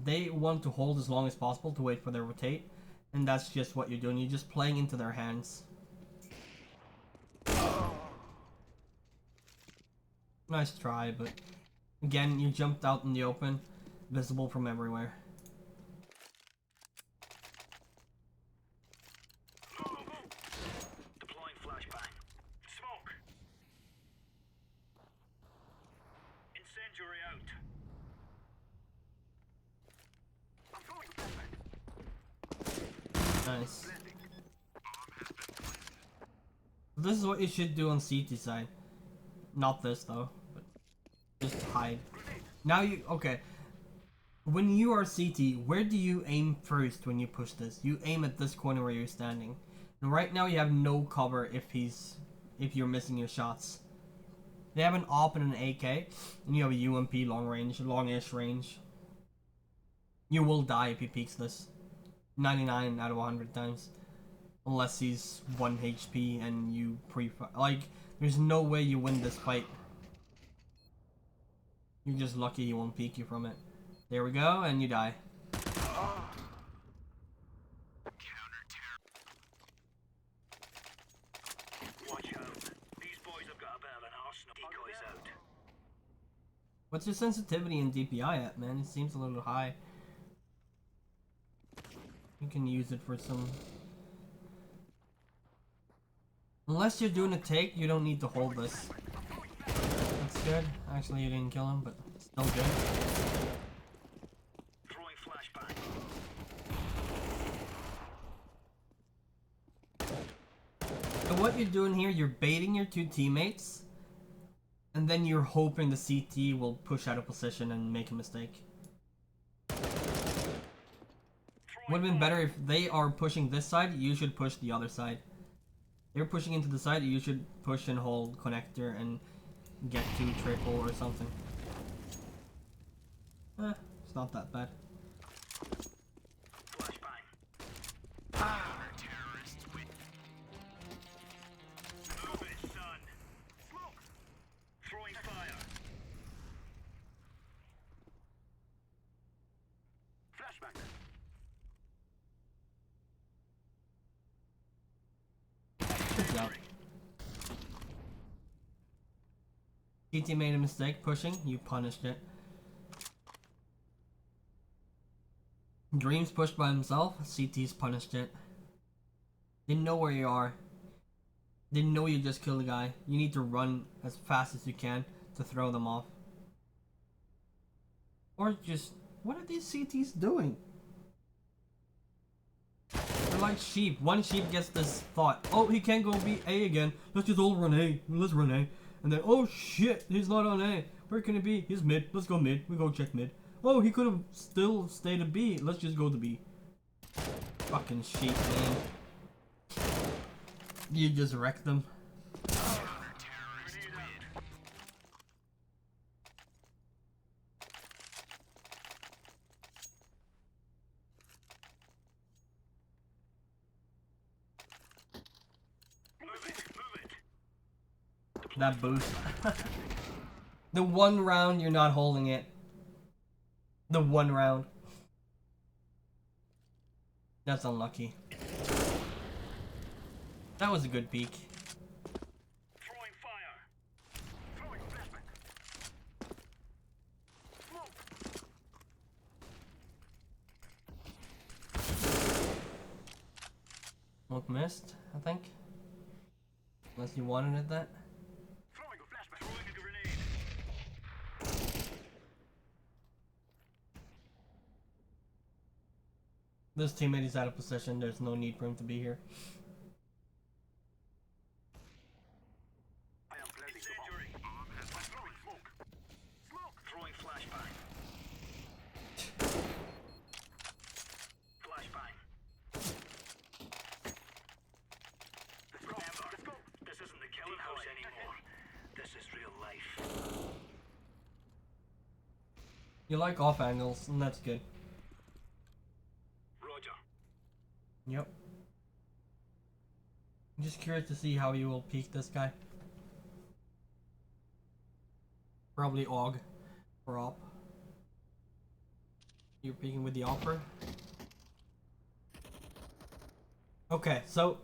They want to hold as long as possible to wait for their rotate. And that's just what you're doing. You're just playing into their hands. Nice try, but again, you jumped out in the open, visible from everywhere. Deploying flashbang. Smoke. Incendiary out. Nice. This is what you should do on CT side. Not this though, but just hide. Now you, okay. When you are CT, where do you aim first when you push this? You aim at this corner where you're standing. And right now you have no cover if you're missing your shots. They have an AWP and an AK, and you have a UMP longish range. You will die if he peeks this. 99 out of 100 times. Unless he's 1 HP and you like, there's no way you win this fight. You're just lucky he won't peek you from it. There we go, and you die. Watch out. These boys have got a bit of an arsenal. Decoys out. What's your sensitivity in DPI at, man? It seems a little high. You can use it for some... Unless you're doing a take, you don't need to hold this. That's good. Actually, you didn't kill him, but still good. Throwing flashbang. what you're doing here, you're baiting your two teammates, and then you're hoping the CT will push out of position and make a mistake. Would have been better if they are pushing this side, you should push the other side. They're pushing into the side, you should push and hold connector and get to triple or something. It's not that bad. Good job. CT made a mistake pushing, you punished it. Dreams pushed by himself, CT's punished it. Didn't know where you are. Didn't know you just killed a guy. You need to run as fast as you can to throw them off. Or just, what are these CTs doing? They're like sheep. One sheep gets this thought, oh, he can't go be A again. Let's just all run A. Let's run A. And then, oh shit, he's not on A. Where can it be? He's mid. Let's go mid. We go check mid. Oh, he could have still stayed at B. Let's just go to B. Fucking sheep, man. You just wrecked them. That boost. The one round you're not holding it. The one round. That's unlucky. That was a good peek. Throwing fire. Throwing flashback. Smoke missed, I think. Unless you wanted it that. Throwing a flashback. Throwing a grenade. This teammate is out of position. There's no need for him to be here. I am planting the bomb. I'm throwing smoke. Smoke. Throwing flashbang. Flashbang. Remember, this isn't the killing house anymore. This is real life. You like off angles, and that's good. Roger. Yep. I'm just curious to see how you will peek this guy. Probably AUG or op. You're peeking with the offer. Okay, so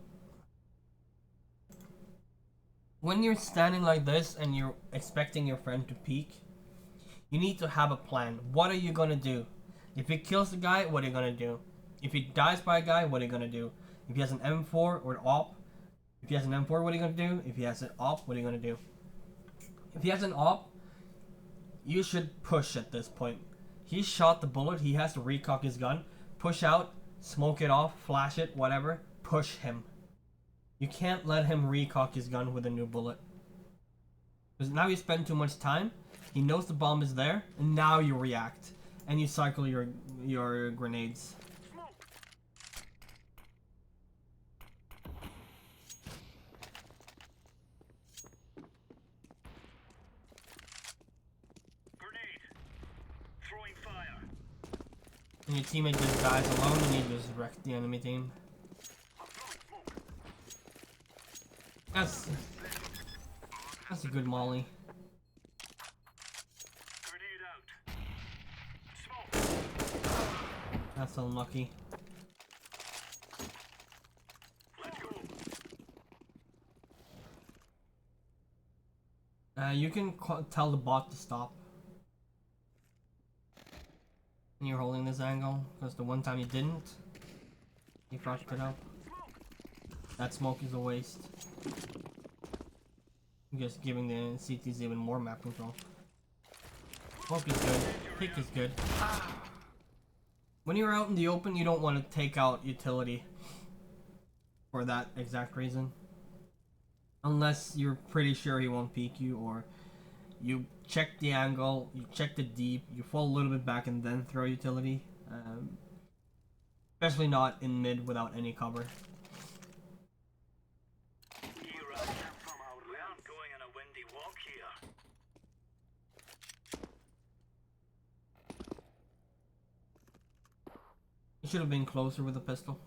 when you're standing like this and you're expecting your friend to peek, you need to have a plan. What are you gonna do? If he kills the guy, what are you gonna do? If he dies by a guy, what are you gonna do? If he has an M4 or an op, if he has an M4, what are you gonna do? If he has an op, what are you gonna do? If he has an op, you should push at this point. He shot the bullet, he has to recock his gun, push out, smoke it off, flash it, whatever, push him. You can't let him recock his gun with a new bullet. Because now you spend too much time, he knows the bomb is there, and now you react. And you cycle your grenades. And your teammate just dies alone and you just wreck the enemy team. That's a good molly. That's unlucky. You can tell the bot to stop. And you're holding this angle, because the one time you didn't, you fucked it up. That smoke is a waste. You're just giving the CTs even more map control. Smoke is good. Pick is good. When you're out in the open, you don't want to take out utility. For that exact reason. Unless you're pretty sure he won't peek you, or you check the angle, you check the deep, you fall a little bit back and then throw utility. Especially not in mid without any cover. You're right. We aren't going on a windy walk here. You should have been closer with a pistol.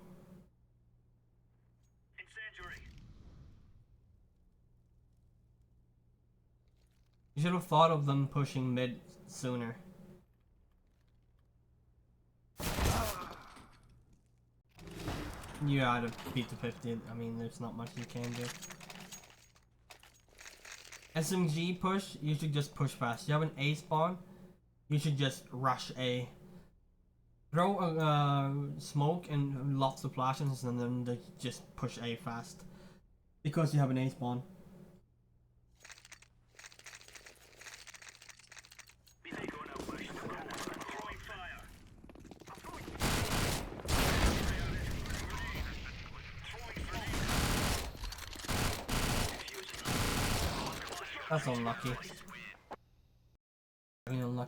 Incendiary. You should have thought of them pushing mid sooner. You had to beat the 50. I mean, there's not much you can do. SMG push, you should just push fast. You have an A spawn, you should just rush A. Throw a smoke and lots of flashes and then they just push A fast. Because you have an A spawn. That's unlucky. I mean, unlucky.